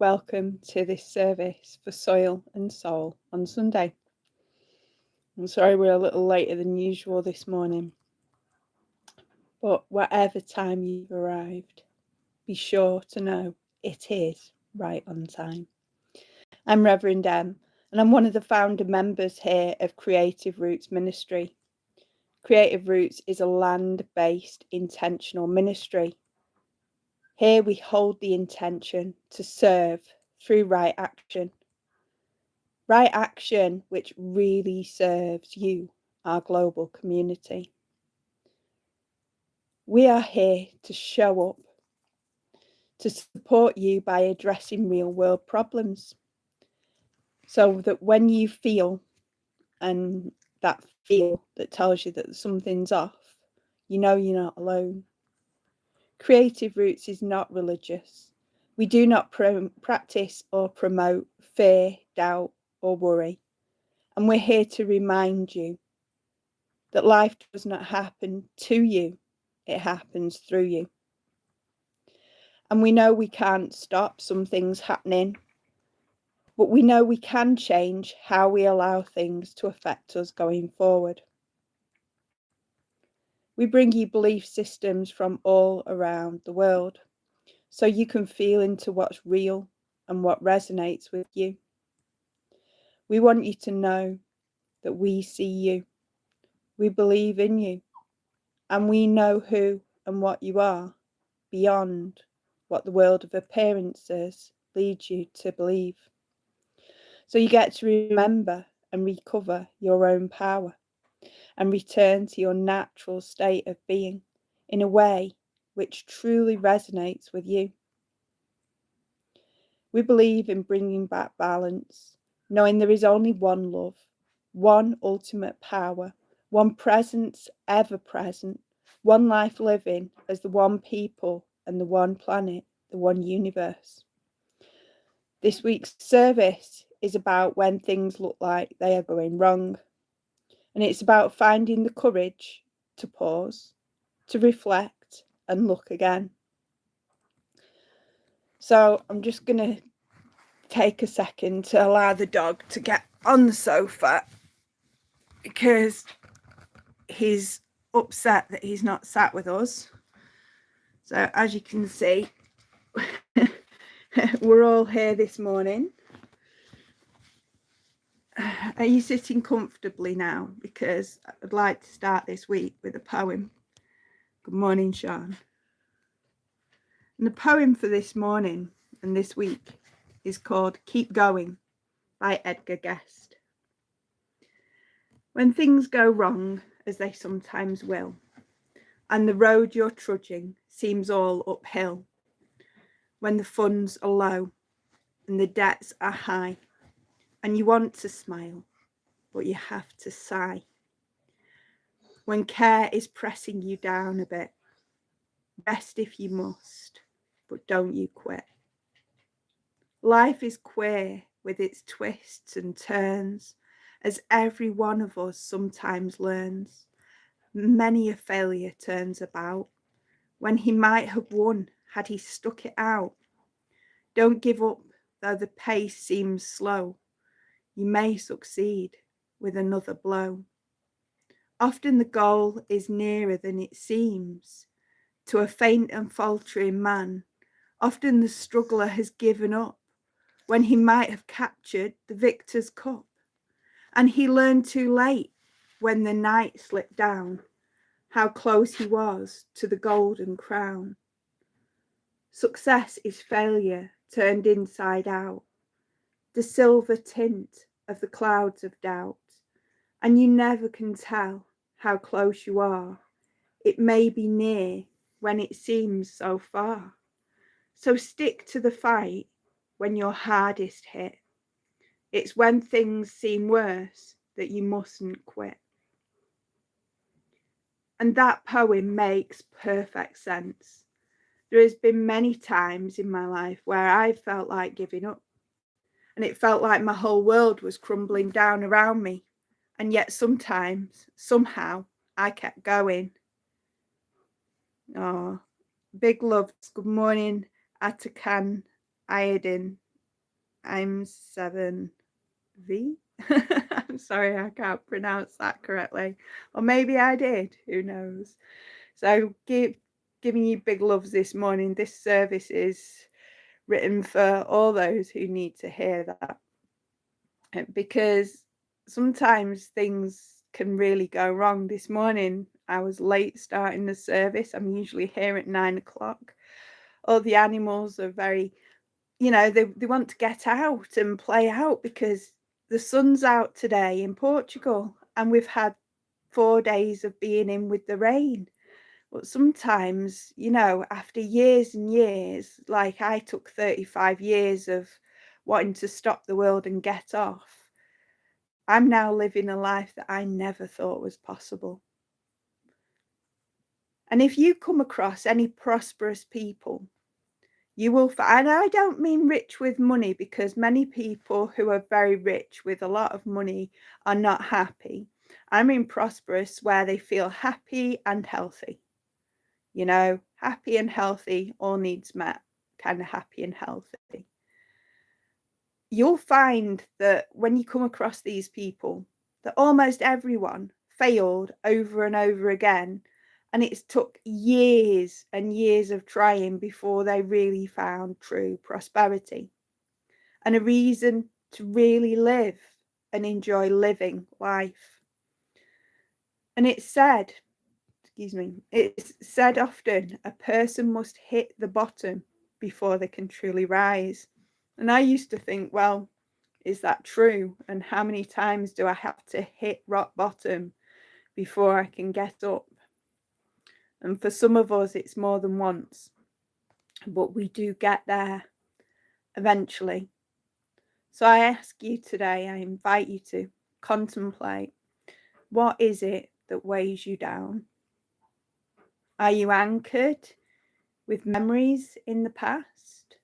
Welcome to this service for Soil and Soul on Sunday. I'm sorry we're a little later than usual this morning, but whatever time you've arrived, be sure to know it is right on time. I'm Rev Ems, and I'm one of the founder members here of Creative Roots Ministry. Creative Roots is a land-based intentional ministry. Here we hold the intention to serve through right action. Right action which really serves you, our global community. We are here to show up, to support you by addressing real world problems, so that when you feel, and that feel that tells you that something's off, you know you're not alone. Creative Roots is not religious. We do not practice or promote fear, doubt, or worry. And we're here to remind you that life does not happen to you, it happens through you. And we know we can't stop some things happening, but we know we can change how we allow things to affect us going forward. We bring you belief systems from all around the world, so you can feel into what's real and what resonates with you. We want you to know that we see you, we believe in you, and we know who and what you are beyond what the world of appearances leads you to believe. So you get to remember and recover your own power and return to your natural state of being in a way which truly resonates with you. We believe in bringing back balance, knowing there is only one love, one ultimate power, one presence ever present, one life living as the one people and the one planet, the one universe. This week's service is about when things look like they are going wrong. And it's about finding the courage to pause, to reflect and look again. So I'm just going to take a second to allow the dog to get on the sofa because he's upset that he's not sat with us. So as you can see, we're all here this morning. Are you sitting comfortably now? Because I'd like to start this week with a poem. Good morning, Sean. And the poem for this morning and this week is called Keep Going by Edgar Guest. When things go wrong, as they sometimes will, and the road you're trudging seems all uphill, when the funds are low and the debts are high, and you want to smile, but you have to sigh, when care is pressing you down a bit, rest if you must, but don't you quit. Life is queer with its twists and turns, as every one of us sometimes learns. Many a failure turns about, when he might have won had he stuck it out. Don't give up, though the pace seems slow. You may succeed with another blow. Often the goal is nearer than it seems. To a faint and faltering man, often the struggler has given up, when he might have captured the victor's cup. And he learned too late, when the night slipped down, how close he was to the golden crown. Success is failure turned inside out, the silver tint of the clouds of doubt, and you never can tell how close you are. It may be near when it seems so far. So stick to the fight when you're hardest hit. It's when things seem worse that you mustn't quit. And that poem makes perfect sense. There has been many times in my life where I felt like giving up, and it felt like my whole world was crumbling down around me. And yet sometimes, somehow, I kept going. Oh, big loves. Good morning, Atakan, Iodine, I'm 7V. I'm sorry, I can't pronounce that correctly. Or maybe I did, who knows. So giving you big loves this morning. This service is written for all those who need to hear that. Because sometimes things can really go wrong. This morning, I was late starting the service. I'm usually here at 9 o'clock. All the animals are very, they want to get out and play out because the sun's out today in Portugal and we've had 4 days of being in with the rain. But sometimes, after years and years, like I took 35 years of wanting to stop the world and get off, I'm now living a life that I never thought was possible. And if you come across any prosperous people, you will find, and I don't mean rich with money, because many people who are very rich with a lot of money are not happy. I mean prosperous where they feel happy and healthy. Happy and healthy, all needs met, kind of happy and healthy. You'll find that when you come across these people, that almost everyone failed over and over again. And it's took years and years of trying before they really found true prosperity and a reason to really live and enjoy living life. And it's said often, a person must hit the bottom before they can truly rise. And I used to think, well, is that true? And how many times do I have to hit rock bottom before I can get up? And for some of us, it's more than once, but we do get there eventually. So I ask you today, I invite you to contemplate, what is it that weighs you down? Are you anchored with memories in the past?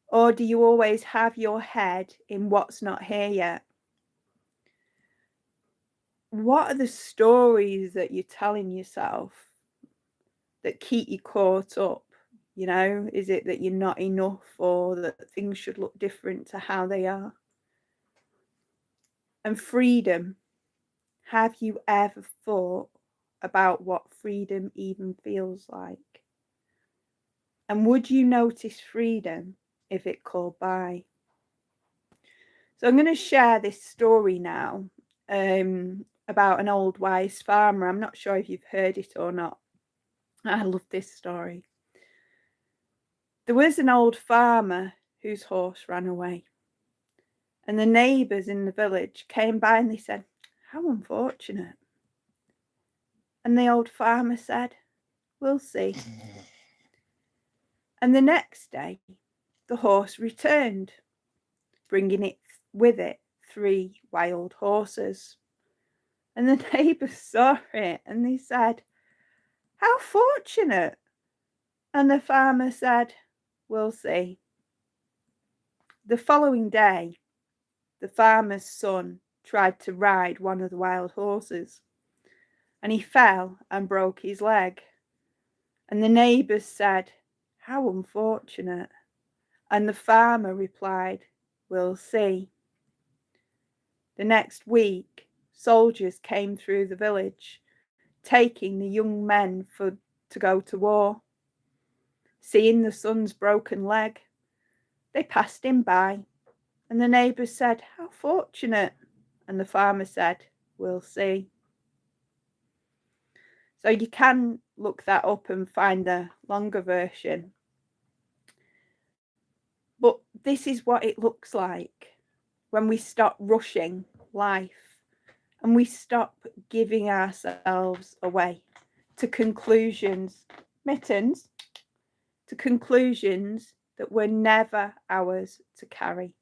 Or do you always have your head in what's not here yet? What are the stories that you're telling yourself that keep you caught up? Is it that you're not enough, or that things should look different to how they are? And freedom. Have you ever thought about what freedom even feels like? And would you notice freedom if it called by? So I'm going to share this story now about an old wise farmer. I'm not sure if you've heard it or not. I love this story. There was an old farmer whose horse ran away. And the neighbours in the village came by and they said, "How unfortunate." And the old farmer said, "We'll see." And the next day, the horse returned, bringing it with it 3 wild horses. And the neighbours saw it and they said, "How fortunate." And the farmer said, "We'll see." The following day, the farmer's son tried to ride one of the wild horses, and he fell and broke his leg. And the neighbours said, "How unfortunate." And the farmer replied, "We'll see." The next week, soldiers came through the village, taking the young men to go to war. Seeing the son's broken leg, they passed him by, and the neighbours said, "How fortunate." And the farmer said, "We'll see." So you can look that up and find the longer version. But this is what it looks like when we stop rushing life and we stop giving ourselves away to conclusions, mittens, to conclusions that were never ours to carry.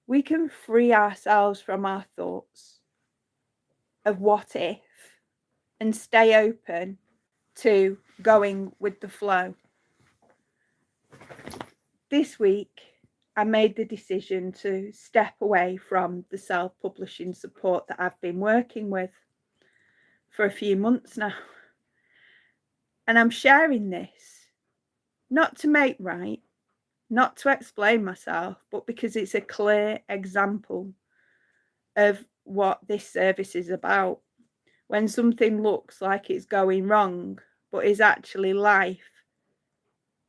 We can free ourselves from our thoughts of what if and stay open to going with the flow. This week, I made the decision to step away from the self-publishing support that I've been working with for a few months now. And I'm sharing this not to make right, not to explain myself, but because it's a clear example of what this service is about. When something looks like it's going wrong, but is actually life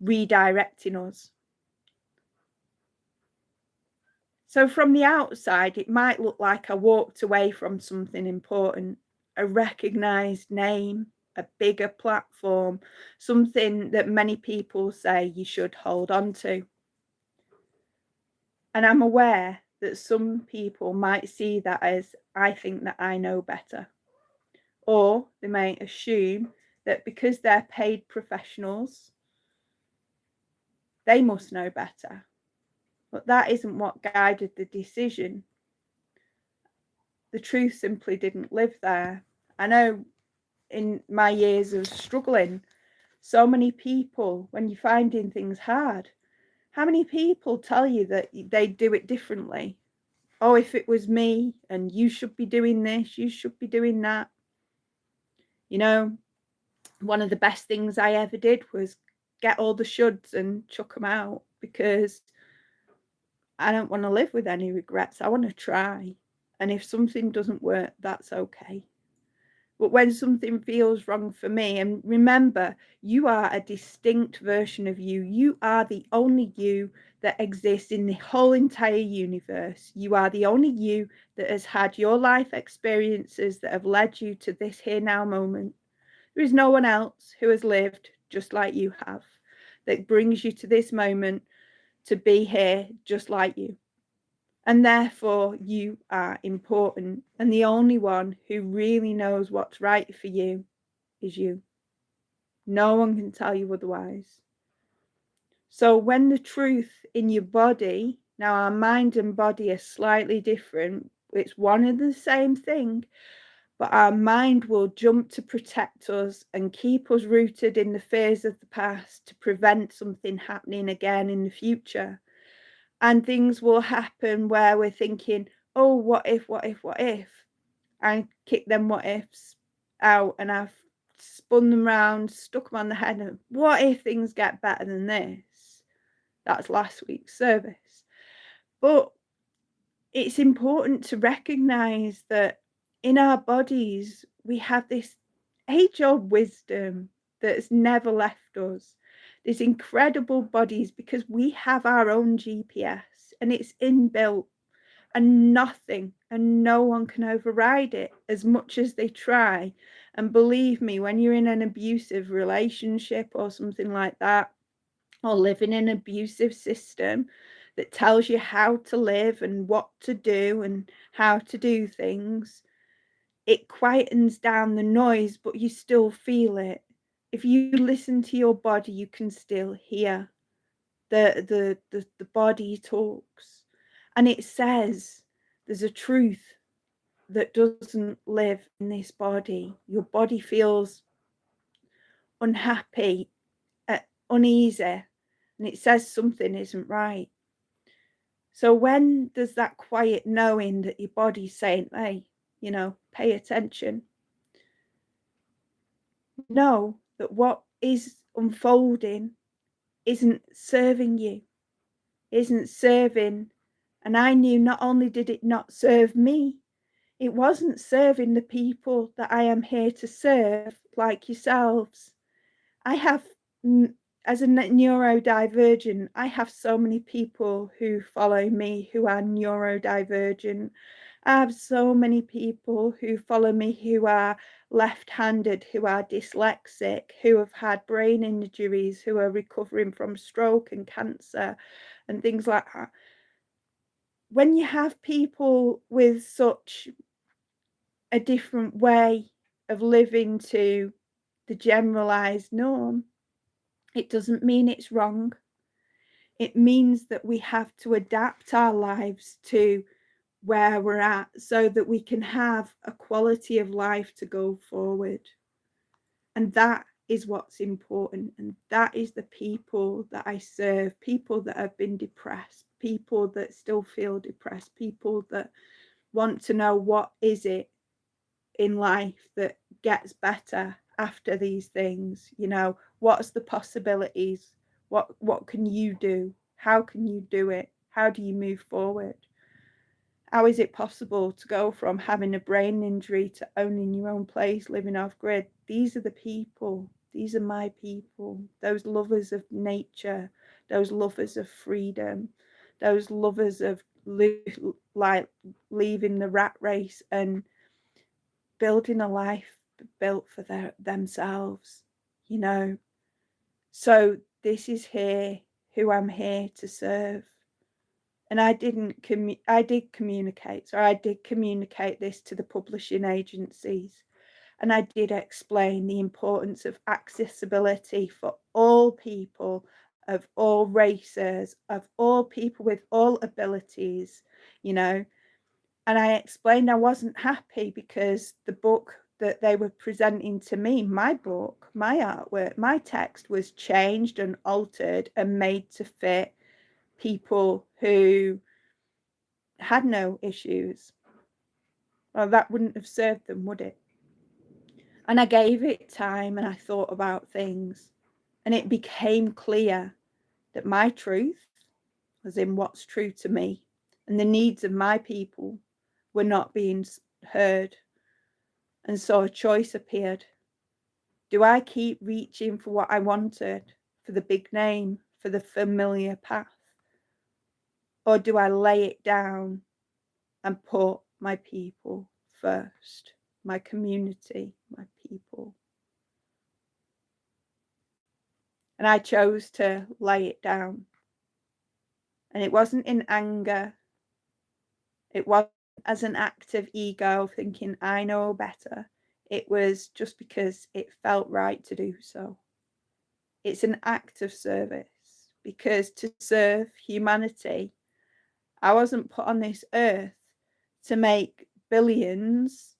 redirecting us. So from the outside, it might look like I walked away from something important, a recognised name, a bigger platform, something that many people say you should hold on to. And I'm aware that some people might see that as, I think that I know better. Or they may assume that because they're paid professionals, they must know better. But that isn't what guided the decision. The truth simply didn't live there. I know in my years of struggling, so many people, when you're finding things hard, how many people tell you that they do it differently? Oh, if it was me, and you should be doing this, you should be doing that. You know, one of the best things I ever did was get all the shoulds and chuck them out, because I don't want to live with any regrets. I want to try. And if something doesn't work, that's okay. But when something feels wrong for me, and remember, you are a distinct version of you. You are the only you that exists in the whole entire universe. You are the only you that has had your life experiences that have led you to this here now moment. There is no one else who has lived just like you have, that brings you to this moment to be here just like you. And therefore, you are important. And the only one who really knows what's right for you is you. No one can tell you otherwise. So when the truth in your body, now our mind and body are slightly different, it's one and the same thing, but our mind will jump to protect us and keep us rooted in the fears of the past to prevent something happening again in the future. And things will happen where we're thinking, oh, what if, what if, what if? And kick them what ifs out, and I've spun them round, stuck them on the head, and what if things get better than this? That's last week's service. But it's important to recognise that in our bodies, we have this age-old wisdom that's never left us. These incredible bodies, because we have our own GPS and it's inbuilt, and nothing and no one can override it as much as they try. And believe me, when you're in an abusive relationship or something like that, or living in an abusive system that tells you how to live and what to do and how to do things, it quietens down the noise, but you still feel it. If you listen to your body, you can still hear the body talks, and it says there's a truth that doesn't live in this body. Your body feels unhappy, uneasy, and it says something isn't right. So when there's that quiet knowing that your body's saying, hey, you know, pay attention, know that what is unfolding isn't serving you, isn't serving. And I knew not only did it not serve me, it wasn't serving the people that I am here to serve, like yourselves. I have, as a neurodivergent, I have so many people who follow me who are neurodivergent. I have so many people who follow me who are left-handed, who are dyslexic, who have had brain injuries, who are recovering from stroke and cancer and things like that. When you have people with such a different way of living to the generalized norm, it doesn't mean it's wrong. It means that we have to adapt our lives to where we're at so that we can have a quality of life to go forward. And that is what's important. And that is the people that I serve, people that have been depressed, people that still feel depressed, people that want to know what is it in life that gets better after these things. You know, what's the possibilities? What can you do? How can you do it? How do you move forward? How is it possible to go from having a brain injury to owning your own place, living off grid? These are the people. These are my people. Those lovers of nature, those lovers of freedom, those lovers of like leaving the rat race and building a life built for themselves, you know. So this is here who I'm here to serve. And I did communicate this to the publishing agencies. And I did explain the importance of accessibility for all people of all races, of all people with all abilities, you know. And I explained I wasn't happy because the book that they were presenting to me, my book, my artwork, my text was changed and altered and made to fit people who had no issues. Well, that wouldn't have served them, would it? And I gave it time and I thought about things, and it became clear that my truth was in what's true to me, and the needs of my people were not being heard. And so a choice appeared. Do I keep reaching for what I wanted, for the big name, for the familiar path? Or do I lay it down and put my people first, my community, my people? And I chose to lay it down. And it wasn't in anger. It wasn't as an act of ego thinking I know better. It was just because it felt right to do so. It's an act of service, because to serve humanity, I wasn't put on this earth to make billions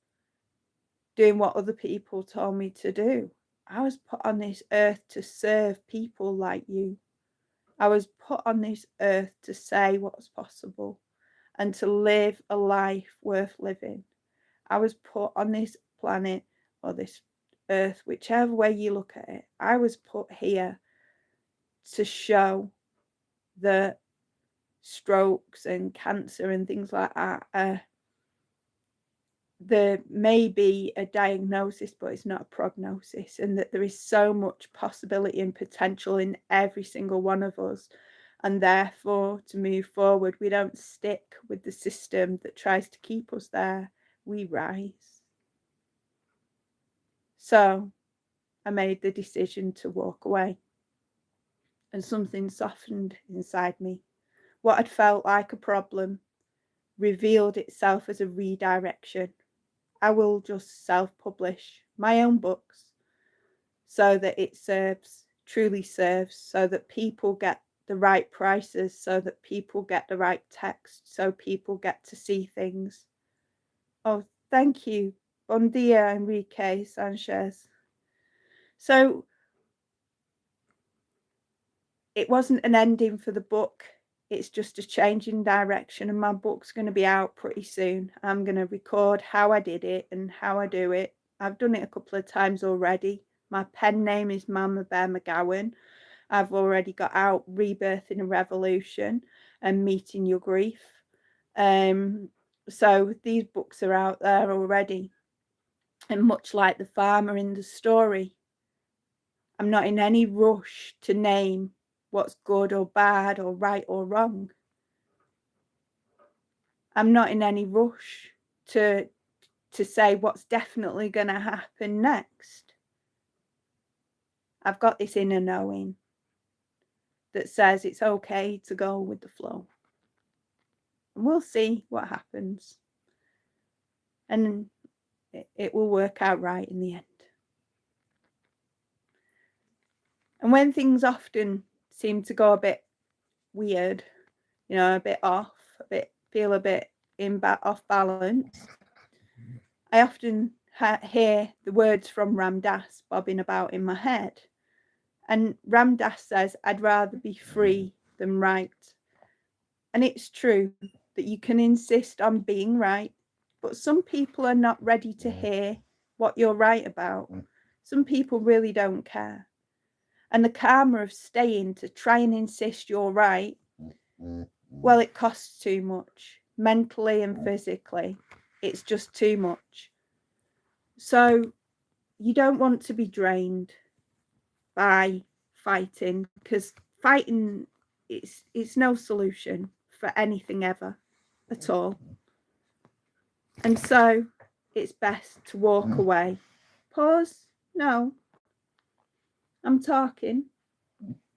doing what other people told me to do. I was put on this earth to serve people like you. I was put on this earth to say what's possible and to live a life worth living. I was put on this planet or this earth, whichever way you look at it. I was put here to show that strokes and cancer and things like that, there may be a diagnosis, but it's not a prognosis, and that there is so much possibility and potential in every single one of us. And therefore, to move forward, we don't stick with the system that tries to keep us there. We rise. So I made the decision to walk away, and something softened inside me. What had felt like a problem revealed itself as a redirection. I will just self-publish my own books so that it serves, truly serves, so that people get the right prices, so that people get the right text, so people get to see things. Oh, thank you. Bon dia, Enrique Sanchez. So it wasn't an ending for the book. It's just a change in direction, and my book's going to be out pretty soon. I'm going to record how I did it and how I do it. I've done it a couple of times already. My pen name is Mama Bear McGowan. I've already got out Rebirthing a Revolution and Meeting Your Grief. So these books are out there already. And much like the farmer in the story, I'm not in any rush to name what's good or bad or right or wrong. I'm not in any rush to say what's definitely going to happen next. I've got this inner knowing that says it's okay to go with the flow. And we'll see what happens. And it will work out right in the end. And when things often seem to go a bit weird, you know, a bit off, feel a bit off balance, I often hear the words from Ram Dass bobbing about in my head. And Ram Dass says, I'd rather be free than right. And it's true that you can insist on being right, but some people are not ready to hear what you're right about. Some people really don't care. And the karma of staying to try and insist you're right Well, it costs too much, mentally and physically. It's just too much. So you don't want to be drained by fighting, because fighting, it's no solution for anything ever at all. And so it's best to walk away. Pause. No, I'm talking.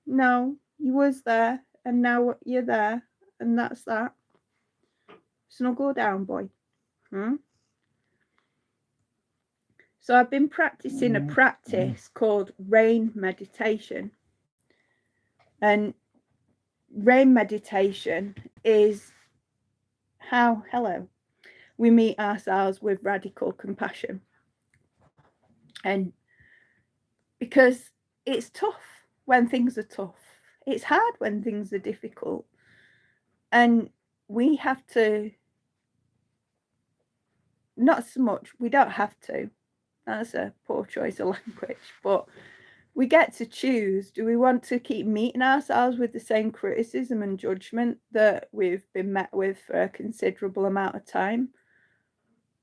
No, you was there and now you're there, and that's that. Snuggle down, boy. So I've been practicing a practice called rain meditation. And rain meditation is how, we meet ourselves with radical compassion. And because it's tough when things are tough, it's hard when things are difficult. And we have to, not so much, we don't have to. That's a poor choice of language, but we get to choose. Do we want to keep meeting ourselves with the same criticism and judgment that we've been met with for a considerable amount of time?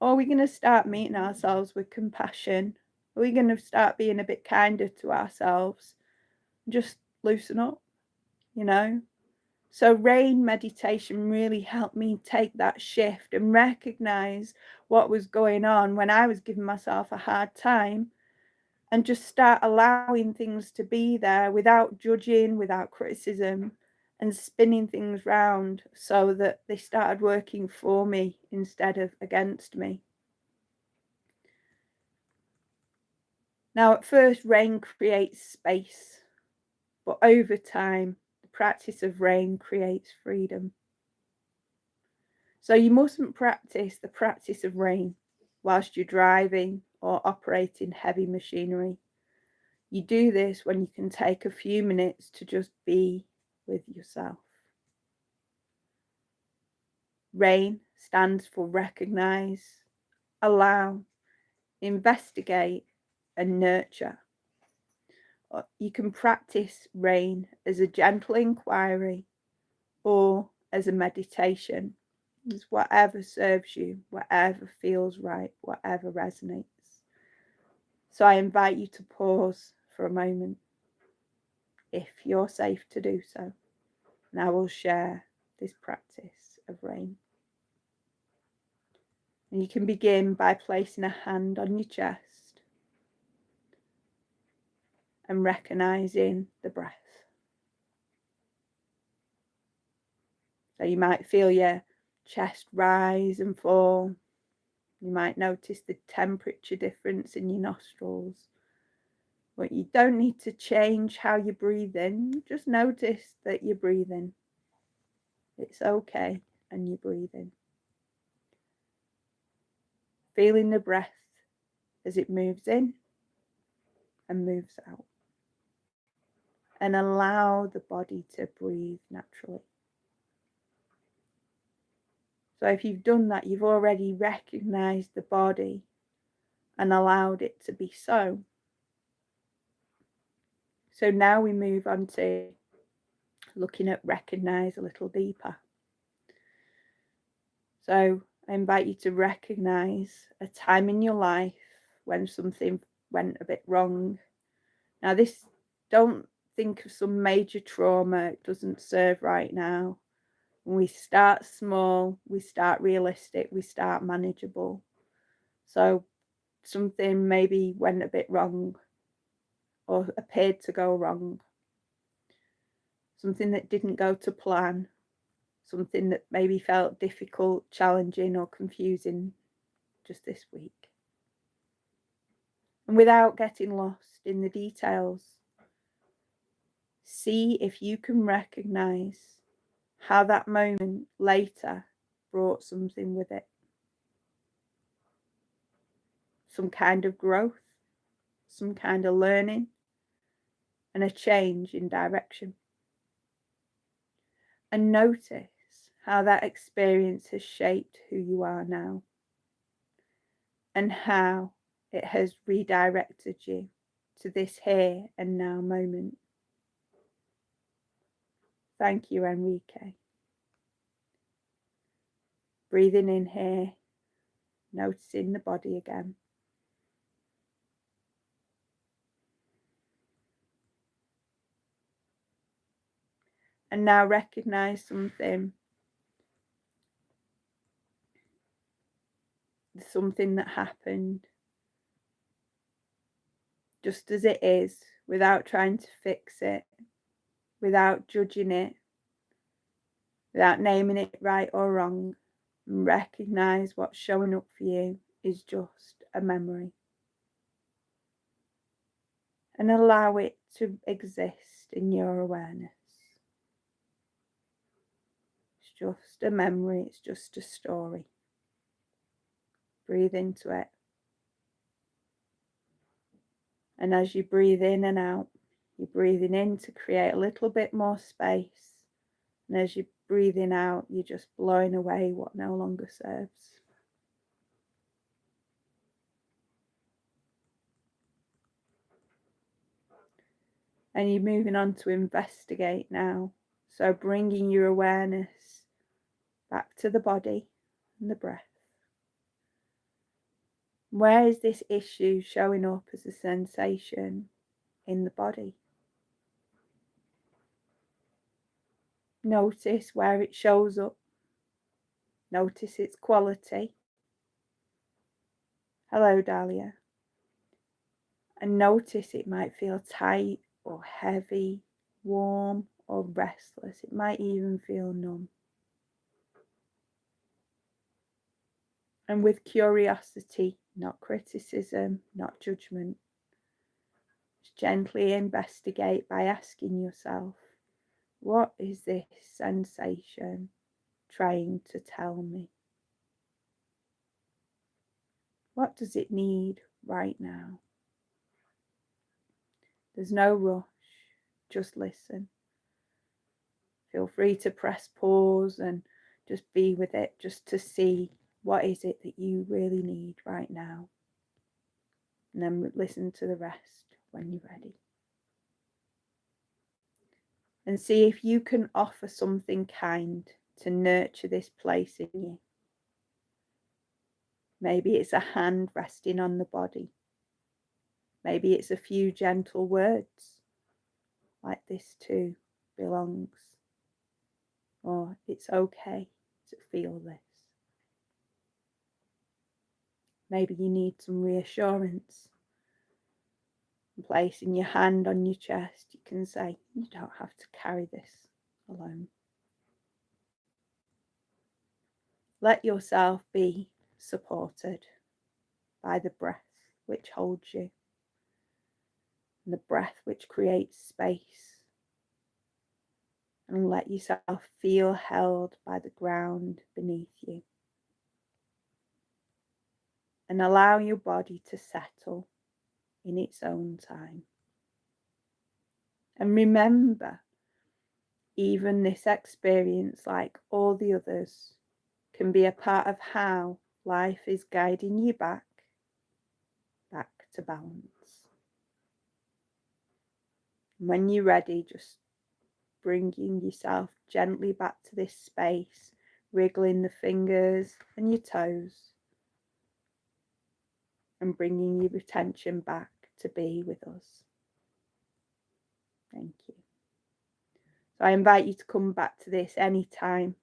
Or are we going to start meeting ourselves with compassion? Are we going to start being a bit kinder to ourselves? Just loosen up, you know? So rain meditation really helped me take that shift and recognize what was going on when I was giving myself a hard time, and just start allowing things to be there without judging, without criticism, and spinning things round so that they started working for me instead of against me. Now, at first, rain creates space, but over time, the practice of rain creates freedom. So you mustn't practice the practice of rain whilst you're driving or operating heavy machinery. You do this when you can take a few minutes to just be with yourself. RAIN stands for recognize, allow, investigate, and nurture. You can practice RAIN as a gentle inquiry or as a meditation. It's whatever serves you, whatever feels right, whatever resonates. So I invite you to pause for a moment, if you're safe to do so, and I will share this practice of RAIN. And you can begin by placing a hand on your chest and recognizing the breath. So you might feel your chest rise and fall. You might notice the temperature difference in your nostrils. But you don't need to change how you breathe in. Just notice that you're breathing. It's okay, and you're breathing. Feeling the breath as it moves in and moves out. And allow the body to breathe naturally. So if you've done that, you've already recognized the body and allowed it to be so. So now we move on to looking at recognize a little deeper. So I invite you to recognize a time in your life when something went a bit wrong. Now this, don't think of some major trauma, it doesn't serve right now. When we start small, we start realistic, we start manageable. So something maybe went a bit wrong or appeared to go wrong. Something that didn't go to plan. Something that maybe felt difficult, challenging, or confusing just this week. And without getting lost in the details, see if you can recognize how that moment later brought something with it. Some kind of growth, some kind of learning, and a change in direction. And notice how that experience has shaped who you are now, and how it has redirected you to this here and now moment. Thank you, Enrique. breathing in here, noticing the body again. And now recognize something that happened just as it is, without trying to fix it, without judging it, without naming it right or wrong. And recognize what's showing up for you is just a memory. And allow it to exist in your awareness. It's just a memory, it's just a story. Breathe into it. And as you breathe in and out, you're breathing in to create a little bit more space. And as you're breathing out, you're just blowing away what no longer serves. And you're moving on to investigate now. So bringing your awareness back to the body and the breath. Where is this issue showing up as a sensation in the body? Notice where it shows up. Notice its quality. Hello, Dahlia. And notice it might feel tight or heavy, warm or restless. It might even feel numb. And with curiosity, not criticism, not judgment, just gently investigate by asking yourself, what is this sensation trying to tell me? What does it need right now? There's no rush, just listen. Feel free to press pause and just be with it, just to see what is it that you really need right now. And then listen to the rest when you're ready. And see if you can offer something kind to nurture this place in you. Maybe it's a hand resting on the body. Maybe it's a few gentle words, like this too belongs. Or it's okay to feel this. Maybe you need some reassurance. And placing your hand on your chest, you can say, you don't have to carry this alone. Let yourself be supported by the breath which holds you, and the breath which creates space. And let yourself feel held by the ground beneath you. And allow your body to settle in its own time. And remember, even this experience, like all the others, can be a part of how life is guiding you back to balance. When you're ready, just bringing yourself gently back to this space, wriggling the fingers and your toes, and bringing your attention back to be with us. Thank you. So I invite you to come back to this anytime.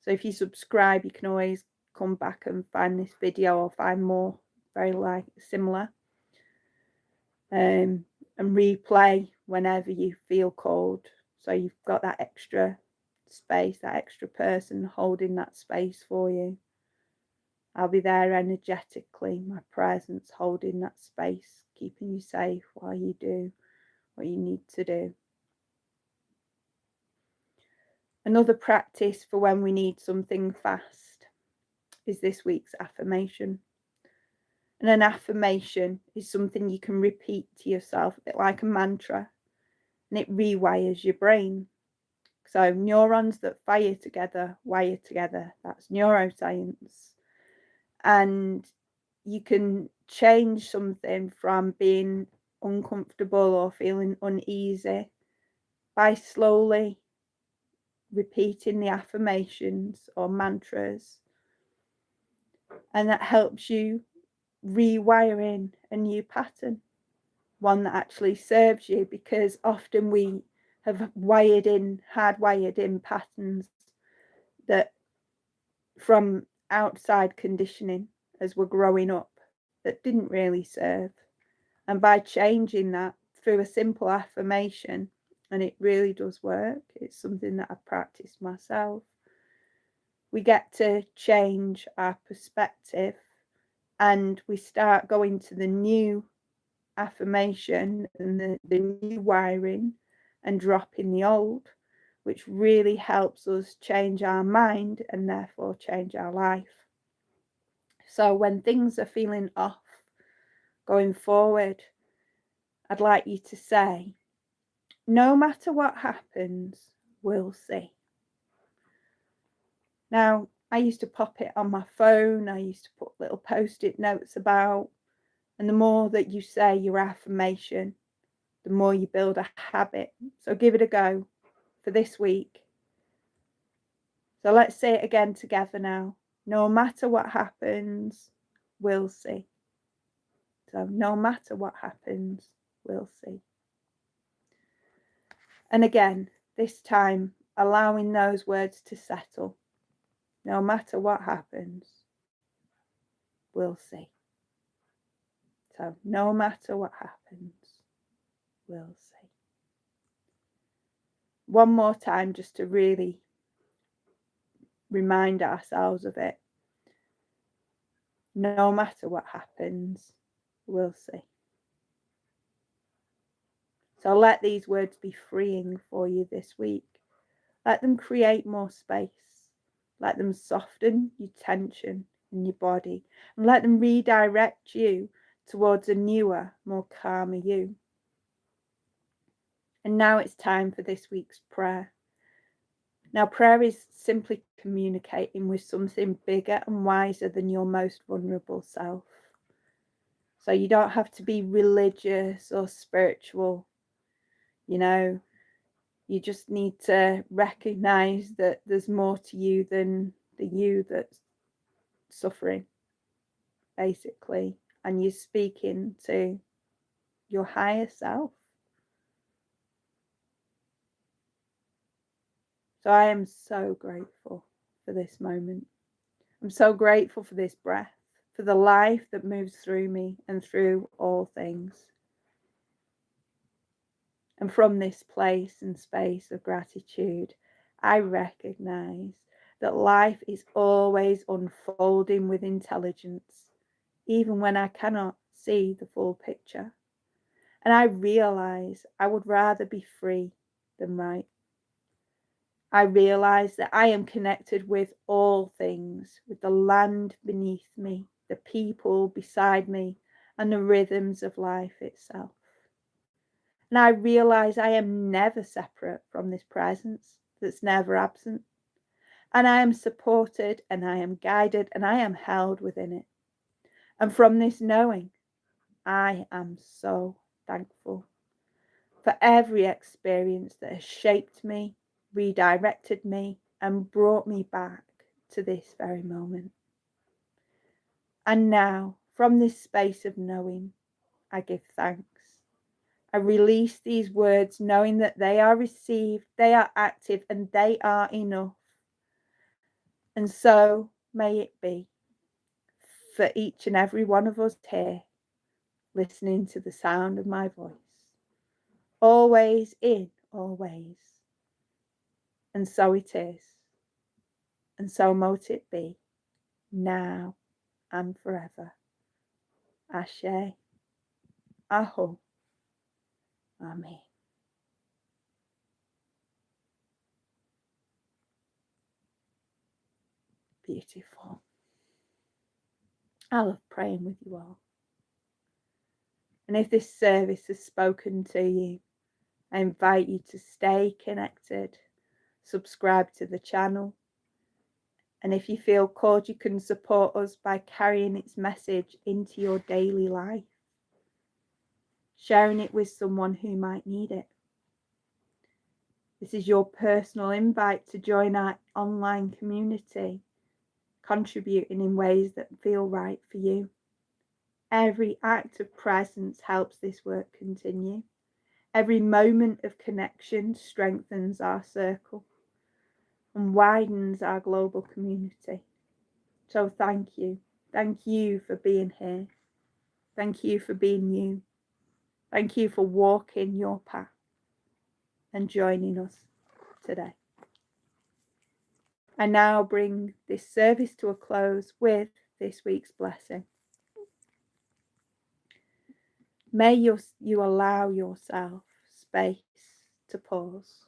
So if you subscribe, you can always come back and find this video or find more very similar. And replay whenever you feel called. So you've got that extra space, that extra person holding that space for you. I'll be there energetically, my presence holding that space, keeping you safe while you do what you need to do. Another practice for when we need something fast is this week's affirmation. And an affirmation is something you can repeat to yourself, a bit like a mantra, and it rewires your brain. So neurons that fire together, wire together. That's neuroscience. And you can change something from being uncomfortable or feeling uneasy by slowly repeating the affirmations or mantras And that helps you rewire in a new pattern, one that actually serves you, because often we have hardwired in patterns that from outside conditioning as we're growing up that didn't really serve. And by changing that through a simple affirmation, and it really does work, it's something that I've practiced myself, we get to change our perspective, and we start going to the new affirmation and the new wiring and dropping the old, which really helps us change our mind and therefore change our life. So when things are feeling off going forward, I'd like you to say, no matter what happens, we'll see. Now, I used to pop it on my phone. I used to put little post-it notes about, and the more that you say your affirmation, the more you build a habit. So give it a go for this week. So let's say it again together now. No matter what happens, we'll see. So no matter what happens, we'll see. And again, this time, allowing those words to settle. No matter what happens, we'll see. So no matter what happens, we'll see. One more time, just to really remind ourselves of it. No matter what happens, we'll see. So let these words be freeing for you this week. Let them create more space. Let them soften your tension in your body, and let them redirect you towards a newer, more calmer you. And now it's time for this week's prayer. Now, prayer is simply communicating with something bigger and wiser than your most vulnerable self. So you don't have to be religious or spiritual. You just need to recognize that there's more to you than the you that's suffering, basically. And you're speaking to your higher self. So I am so grateful for this moment. I'm so grateful for this breath, for the life that moves through me and through all things. And from this place and space of gratitude, I recognize that life is always unfolding with intelligence, even when I cannot see the full picture. And I realize I would rather be free than right. I realize that I am connected with all things, with the land beneath me, the people beside me, and the rhythms of life itself. And I realize I am never separate from this presence that's never absent. And I am supported, and I am guided, and I am held within it. And from this knowing, I am so thankful for every experience that has shaped me, redirected me, and brought me back to this very moment. And now, from this space of knowing, I give thanks. I release these words knowing that they are received, they are active, and they are enough. And so may it be for each and every one of us here, listening to the sound of my voice. Always in, always. And so it is. And so mote it be, now and forever. Ashe, Aho, Amen. Beautiful. I love praying with you all. And if this service has spoken to you, I invite you to stay connected, subscribe to the channel, and if you feel called, you can support us by carrying its message into your daily life, sharing it with someone who might need it. This is your personal invite to join our online community contributing in ways that feel right for you. Every act of presence helps this work continue. Every moment of connection strengthens our circle and widens our global community. So thank you. Thank you for being here. Thank you for being you. Thank you for walking your path and joining us today. I now bring this service to a close with this week's blessing. May you allow yourself space to pause.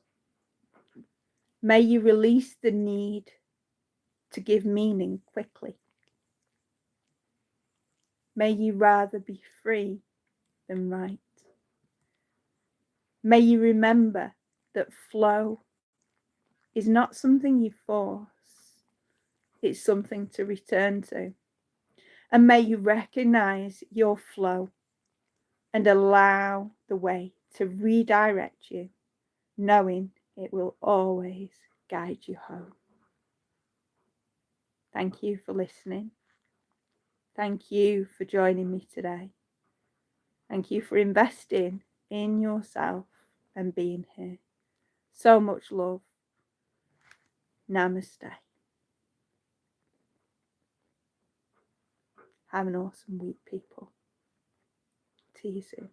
May you release the need to give meaning quickly. May you rather be free than right. May you remember that flow is not something you force, it's something to return to. And may you recognize your flow and allow the way to redirect you, knowing it will always guide you home. Thank you for listening. Thank you for joining me today. Thank you for investing in yourself and being here. So much love. Namaste. Have an awesome week, people. See you soon.